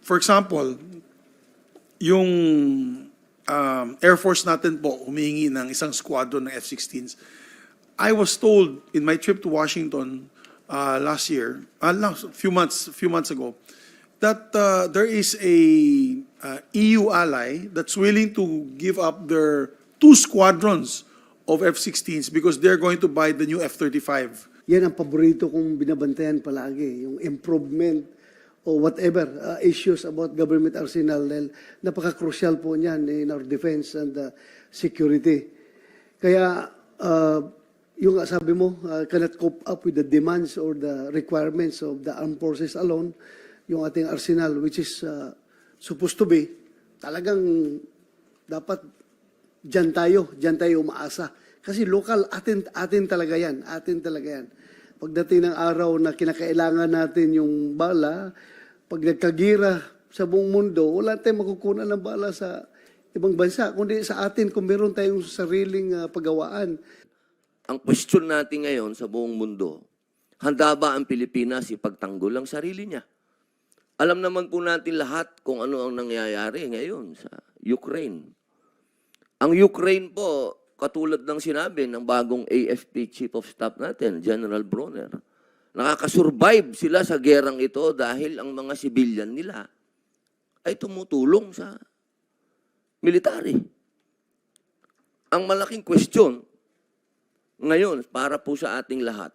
For example, yung Air Force natin po humingi ng isang squadron ng F-16s. I was told in my trip to Washington last year, few months ago, that there is a EU ally that's willing to give up their 2 squadrons of F-16s because they're going to buy the new F-35. Yan ang paborito kong binabantayan palagi, yung improvement o whatever issues about government arsenal. Napaka-crucial po niyan in our defense and security. Kaya yung sabi mo, cannot cope up with the demands or the requirements of the armed forces alone, yung ating arsenal, which is supposed to be, talagang dapat dyan tayo umaasa. Kasi local, atin talaga yan. Pagdating ng araw na kinakailangan natin yung bala, pag nagkagira sa buong mundo, wala tayong makukunan ng bala sa ibang bansa, kundi sa atin kung meron tayong sariling paggawaan. Ang question natin ngayon sa buong mundo, handa ba ang Pilipinas ipagtanggol ang sarili niya? Alam naman po natin lahat kung ano ang nangyayari ngayon sa Ukraine. Ang Ukraine po, katulad ng sinabi ng bagong AFP Chief of Staff natin, General Bronner, nakakasurvive sila sa gerang ito dahil ang mga civilian nila ay tumutulong sa military. Ang malaking question ngayon para po sa ating lahat,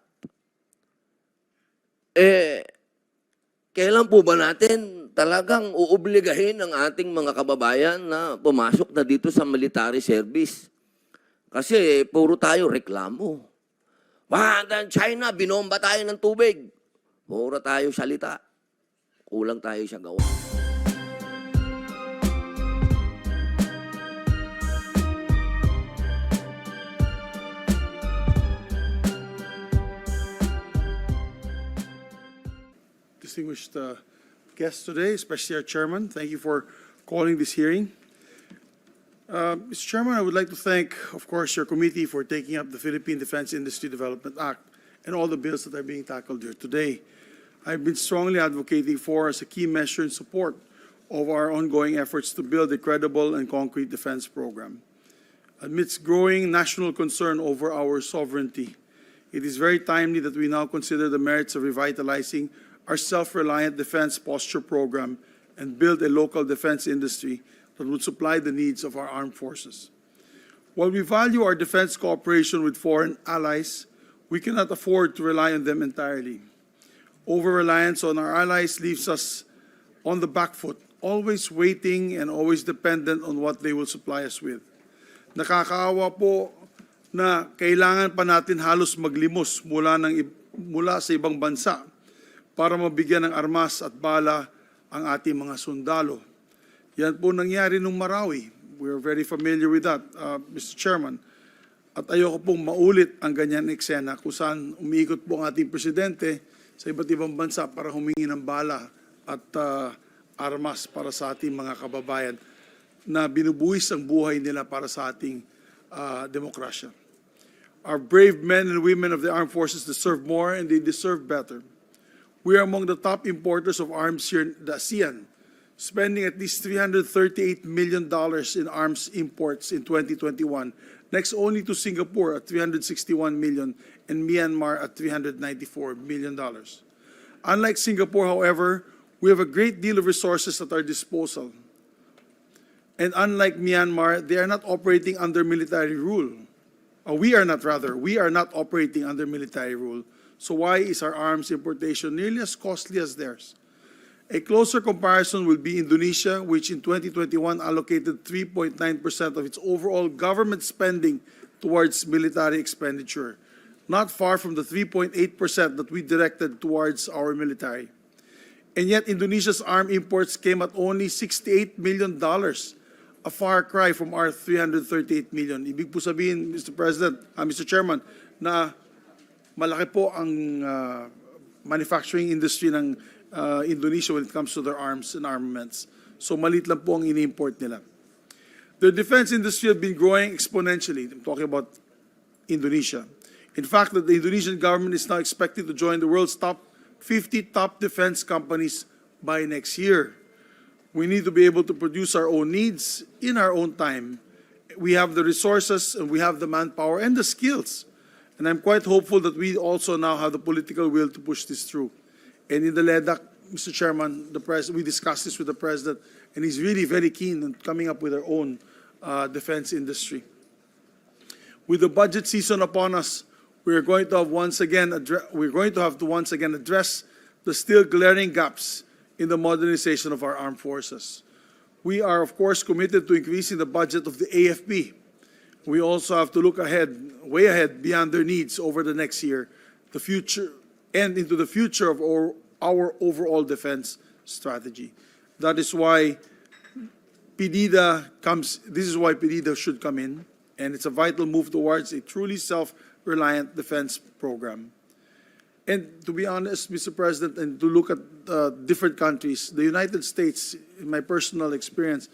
kailan po ba natin talagang uobligahin ang ating mga kababayan na pumasok na dito sa military service? Kasi puro tayo reklamo. China, binomba tayo ng tubig. Puro tayo salita. Kulang tayo sa gawa. Distinguished guests today, especially our chairman, thank you for calling this hearing. Mr. Chairman, I would like to thank, of course, your committee for taking up the Philippine Defense Industry Development Act and all the bills that are being tackled here today. I've been strongly advocating for as a key measure in support of our ongoing efforts to build a credible and concrete defense program. Amidst growing national concern over our sovereignty, it is very timely that we now consider the merits of revitalizing our self-reliant defense posture program and build a local defense industry that would supply the needs of our armed forces. While we value our defense cooperation with foreign allies, we cannot afford to rely on them entirely. Over-reliance on our allies leaves us on the back foot, always waiting and always dependent on what they will supply us with. Nakakaawa po na kailangan pa natin halos maglimos mula sa ibang bansa para mabigyan ng armas at bala ang ating mga sundalo. Yan po nangyari nung Marawi. We are very familiar with that, Mr. Chairman. At ayoko pong maulit ang ganyan eksena kung saan umiikot po ang ating presidente sa iba't ibang bansa para humingi ng bala at armas para sa ating mga kababayan na binubuhis ang buhay nila para sa ating demokrasya. Our brave men and women of the armed forces deserve more and they deserve better. We are among the top importers of arms here in the ASEAN, spending at least $338 million in arms imports in 2021, next only to Singapore at $361 million and Myanmar at $394 million. Unlike Singapore, however, we have a great deal of resources at our disposal. And unlike Myanmar, they are not operating under military rule. We are not operating under military rule. So why is our arms importation nearly as costly as theirs? A closer comparison will be Indonesia, which in 2021 allocated 3.9% of its overall government spending towards military expenditure, not far from the 3.8% that we directed towards our military. And yet Indonesia's arms imports came at only $68 million, a far cry from our $338 million. Ibig po sabihin, Mr. President, Mr. Chairman, na malaki po ang manufacturing industry ng Indonesia when it comes to their arms and armaments. So maliit lang po ang ini-import nila. The defense industry has been growing exponentially. I'm talking about Indonesia. In fact, the Indonesian government is now expected to join the world's top 50 top defense companies by next year. We need to be able to produce our own needs in our own time. We have the resources, and we have the manpower and the skills. And I'm quite hopeful that we also now have the political will to push this through. And in the LEDAC, Mr. Chairman, we discussed this with the President, and he's really very keen on coming up with our own defense industry. With the budget season upon us, we're going to have to once again address the still glaring gaps in the modernization of our armed forces. We are, of course, committed to increasing the budget of the AFP. We also have to look ahead, way ahead, beyond their needs over the next year, the future, and into the future of our overall defense strategy. That is why this is why PDIDA should come in, and it's a vital move towards a truly self-reliant defense program. And to be honest, Mr. President, and to look at different countries, the United States, in my personal experience,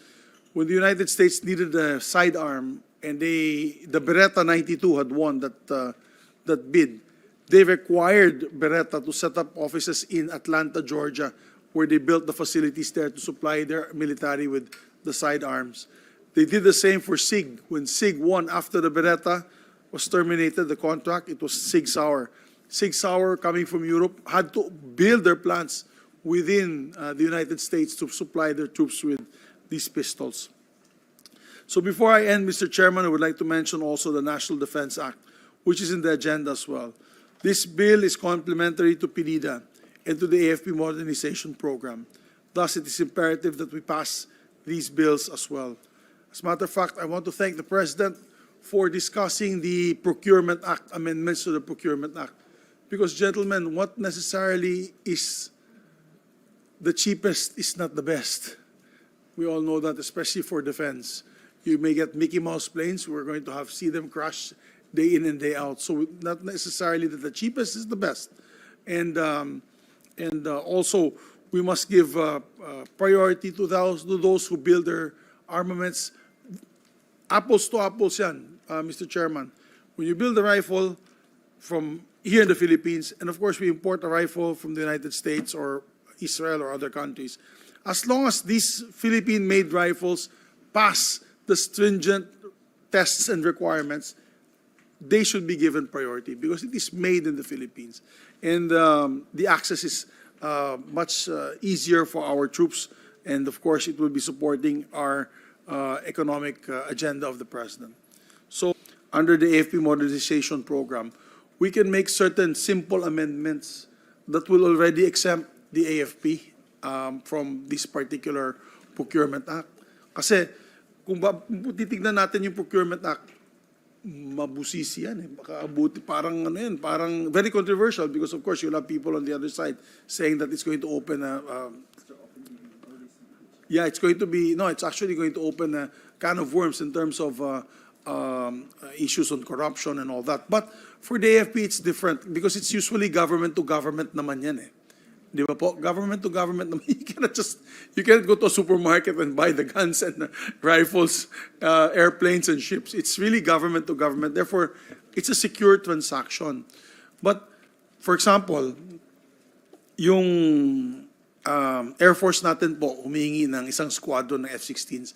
when the United States needed a sidearm, and the Beretta 92 had won that bid, they required Beretta to set up offices in Atlanta, Georgia, where they built the facilities there to supply their military with the sidearms. They did the same for SIG. When SIG won after the Beretta was terminated, the contract, it was SIG Sauer. SIG Sauer, coming from Europe, had to build their plants within the United States to supply their troops with these pistols. So before I end, Mr. Chairman, I would like to mention also the National Defense Act, which is in the agenda as well. This bill is complementary to PDIDA and to the AFP modernization program. Thus, it is imperative that we pass these bills as well. As a matter of fact, I want to thank the President for discussing the Procurement Act, amendments to the Procurement Act. Because, gentlemen, what necessarily is the cheapest is not the best. We all know that, especially for defense. You may get Mickey Mouse planes. We're going to see them crash day in and day out. So not necessarily that the cheapest is the best. And also, we must give priority to those who build their armaments. Apples to apples yan, Mr. Chairman. When you build a rifle from here in the Philippines, and of course we import a rifle from the United States or Israel or other countries, as long as these Philippine-made rifles pass the stringent tests and requirements, they should be given priority because it is made in the Philippines. And the access is much easier for our troops, and of course it will be supporting our economic agenda of the President. So under the AFP modernization program, we can make certain simple amendments that will already exempt the AFP from this particular Procurement Act. Kasi kung titignan natin yung Procurement Act, mabusisi yan eh. Baka abuti, parang ano yan, parang very controversial because of course you'll have people on the other side saying that it's going to open it's actually going to open a can of worms in terms of issues on corruption and all that. But for the AFP, it's different because it's usually government to government naman yan eh. Di ba po? Government to government naman. You cannot go to a supermarket and buy the guns and rifles, airplanes and ships. It's really government to government. Therefore, it's a secure transaction. But, for example, yung Air Force natin po, humihingi ng isang squadron ng F-16s.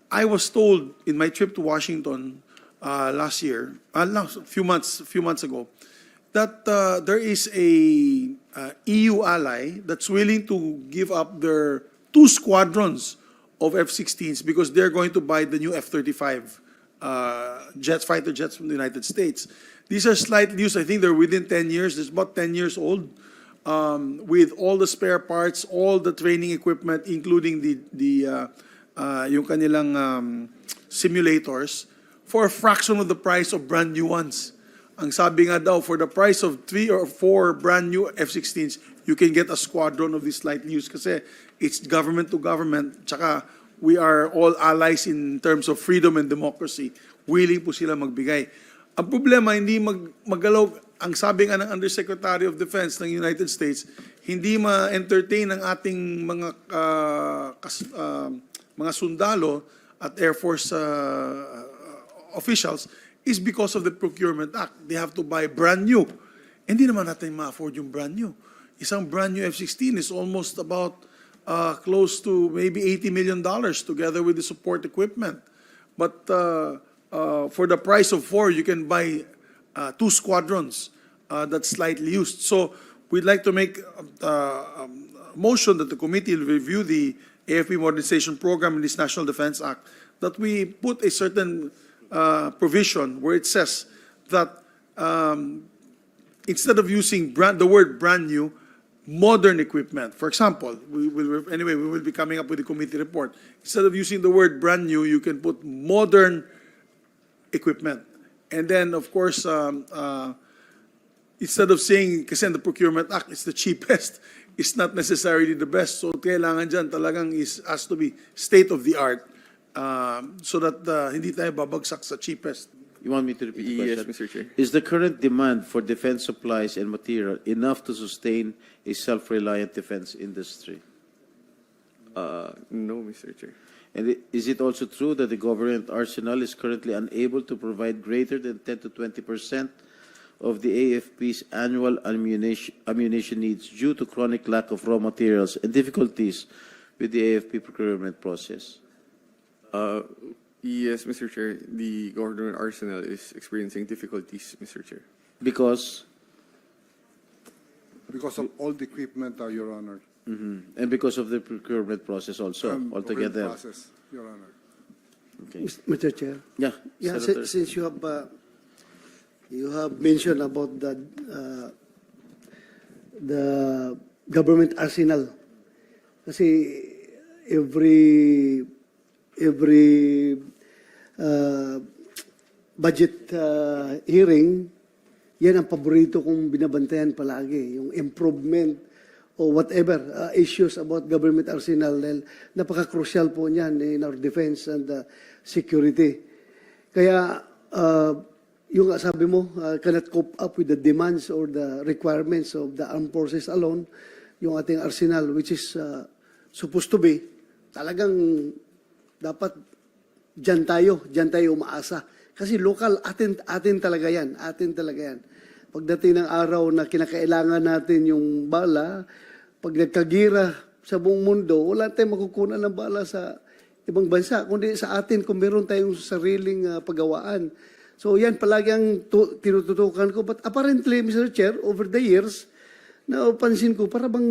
I was told in my trip to Washington last year, a few months ago, that there is a EU ally that's willing to give up their 2 squadrons of F-16s because they're going to buy the new F-35 fighter jets from the United States. These are slightly used. I think they're within 10 years. They're about 10 years old. With all the spare parts, all the training equipment, including yung kanilang simulators, for a fraction of the price of brand new ones. Ang sabi nga daw, for the price of 3 or 4 brand new F-16s, you can get a squadron of these slightly used kasi it's government to government. Tsaka we are all allies in terms of freedom and democracy. Willing po sila magbigay. Ang problema, hindi magalaw. Ang sabi nga ng Undersecretary of Defense ng United States, hindi ma-entertain ng ating mga sundalo at Air Force officials is because of the Procurement Act. They have to buy brand new. Hindi naman natin ma-afford yung brand new. Isang brand new F-16 is almost about close to maybe $80 million together with the support equipment. But for the price of 4, you can buy 2 squadrons that's slightly used. So we'd like to make a motion that the committee will review the AFP modernization program in this National Defense Act, that we put a certain provision where it says that instead of using the word brand new, modern equipment. For example, we will be coming up with a committee report. Instead of using the word brand new, you can put modern equipment. And then, of course, instead of saying, kasi in the Procurement Act, it's the cheapest, it's not necessarily the best. So kailangan dyan talagang has to be state-of-the-art so that hindi tayo babagsak sa cheapest. You want me to repeat the Yes, question? Mr. Chair. Is the current demand for defense supplies and material enough to sustain a self-reliant defense industry? No, Mr. Chair. And is it also true that the government arsenal is currently unable to provide greater than 10 to 20% of the AFP's annual ammunition needs due to chronic lack of raw materials and difficulties with the AFP procurement process? Yes, Mr. Chair. The government arsenal is experiencing difficulties, Mr. Chair. Because, Because of all the equipment, Your Honor. and because of the procurement process also, altogether. Process, Your Honor. Okay. Mr. Chair. Yeah, Yeah, Senator. since you have mentioned about the government arsenal, kasi every budget hearing, yan ang paborito kong binabantayan palagi, yung improvement o whatever issues about government arsenal. Dahil napaka-crucial po niyan in our defense and security. Kaya yung sabi mo, cannot cope up with the demands or the requirements of the armed forces alone, yung ating arsenal, which is supposed to be, talagang dapat dyan tayo umaasa. Kasi local, atin talaga yan, Pagdating ng araw na kinakailangan natin yung bala, pag nagkagira sa buong mundo, wala tayong makukunan ng bala sa ibang bansa, kundi sa atin kung meron tayong sariling paggawaan. So yan palagi ang tinututukan ko. But apparently, Mr. Chair, over the years, napansin ko, para bang,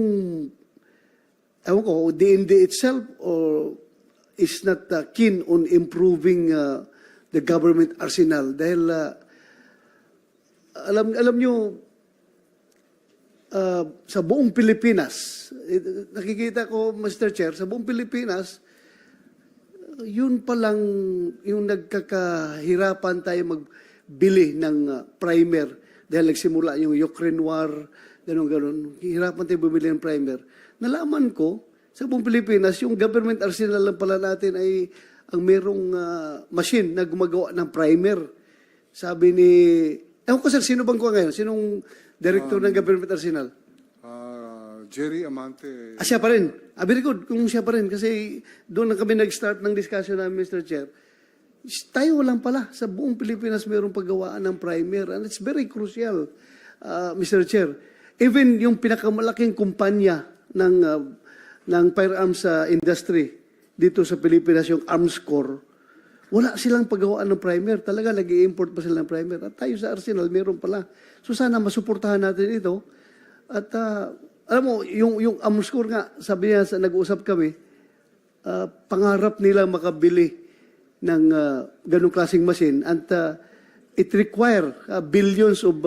ewan ko, DND itself or is not keen on improving the government arsenal. Dahil, alam nyo, sa buong Pilipinas, nakikita ko, Mr. Chair, sa buong Pilipinas, yun palang yung nagkakahirapan tayo magbili ng primer dahil nagsimula yung Ukraine War, ganun. Hirapan tayo bumili ng primer. Nalaman ko, sa buong Pilipinas, yung government arsenal lang pala natin ay ang merong machine na gumagawa ng primer. Sabi ni, ewan ko sir, sino bang kuha ngayon? Sinong director ng government arsenal? Jerry Amante. Siya pa rin. Very good kung siya pa rin. Kasi doon na kami nag-start ng discussion namin, Mr. Chair. Tayo lang pala. Sa buong Pilipinas mayroong paggawaan ng primer. And it's very crucial, Mr. Chair. Even yung pinakamalaking kumpanya ng firearms industry dito sa Pilipinas, yung Arms Corps, wala silang paggawaan ng primer. Talaga, nag-i-import pa sila ng primer. At tayo sa arsenal, meron pala. So sana masuportahan natin ito. At alam mo, yung Arms Corps nga, sabi niya, nag-uusap kami, pangarap nila makabili ng ganong klaseng machine. And it require billions of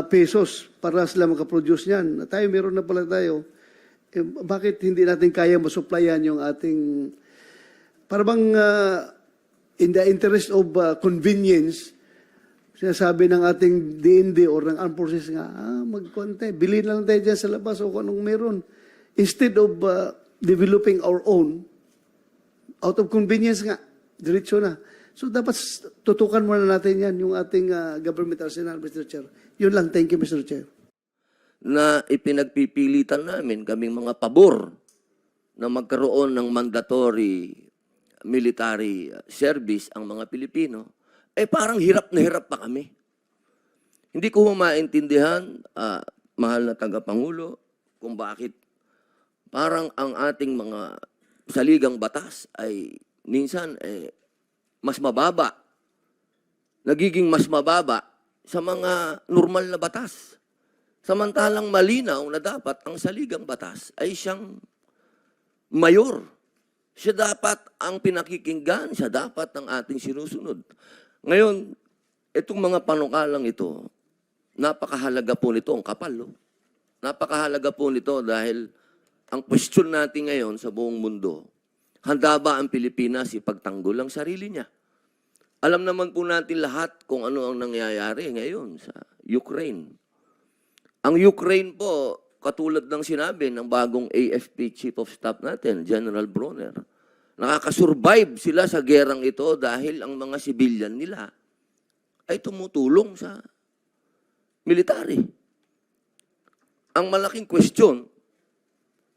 pesos para sila makaproduce niyan. At tayo, meron na pala tayo. Bakit hindi natin kaya masupplyan yung ating, parang in the interest of convenience, sinasabi ng ating DND or ng armed forces nga, magkonte, bilhin lang tayo dyan sa labas o kung anong meron. Instead of developing our own, out of convenience nga, diretso na. So dapat tutukan muna natin yan, yung ating government arsenal, Mr. Chair. Yun lang, thank you, Mr. Chair. Na ipinagpipilitan namin kaming mga pabor na magkaroon ng mandatory military service ang mga Pilipino, parang hirap na hirap pa kami. Hindi ko maintindihan, mahal na tagapangulo, kung bakit parang ang ating mga saligang batas ay minsan mas mababa, nagiging mas mababa sa mga normal na batas. Samantalang malinaw na dapat ang saligang batas ay siyang mayor. Siya dapat ang pinakikinggan, siya dapat ang ating sinusunod. Ngayon, itong mga panukalang ito, napakahalaga po nito, ang kapal. No? Napakahalaga po nito dahil ang question natin ngayon sa buong mundo, handa ba ang Pilipinas ipagtanggol ang sarili niya? Alam naman po natin lahat kung ano ang nangyayari ngayon sa Ukraine. Ang Ukraine po, katulad ng sinabi ng bagong AFP Chief of Staff natin, General Bronner, nakakasurvive sila sa gerang ito dahil ang mga sibilyan nila ay tumutulong sa military. Ang malaking question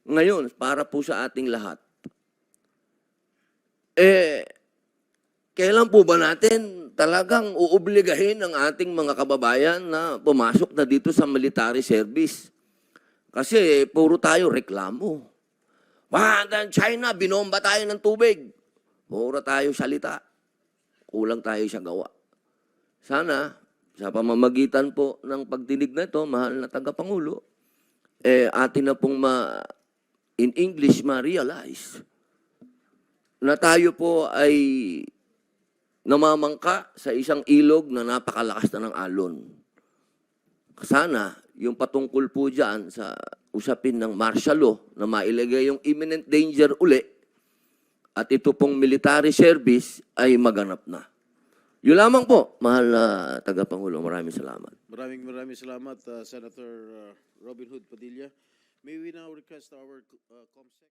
ngayon para po sa ating lahat, kailan po ba natin talagang uobligahin ang ating mga kababayan na pumasok na dito sa military service? Kasi puro tayo reklamo. China, binomba tayo ng tubig. Puro tayo salita. Kulang tayo sa gawa. Sana, sa pamamagitan po ng pagdinig na ito, mahal na tagapangulo, atin na pong in English ma-realize na tayo po ay namamangka sa isang ilog na napakalakas na ng alon. Sana, yung patungkol po dyan sa usapin ng martial law na mailagay yung imminent danger uli at ito pong military service ay maganap na. Yun lamang po, mahal na tagapangulo. Maraming salamat. Maraming salamat, Senator Robin Hood Padilla. May we now request our COMSEC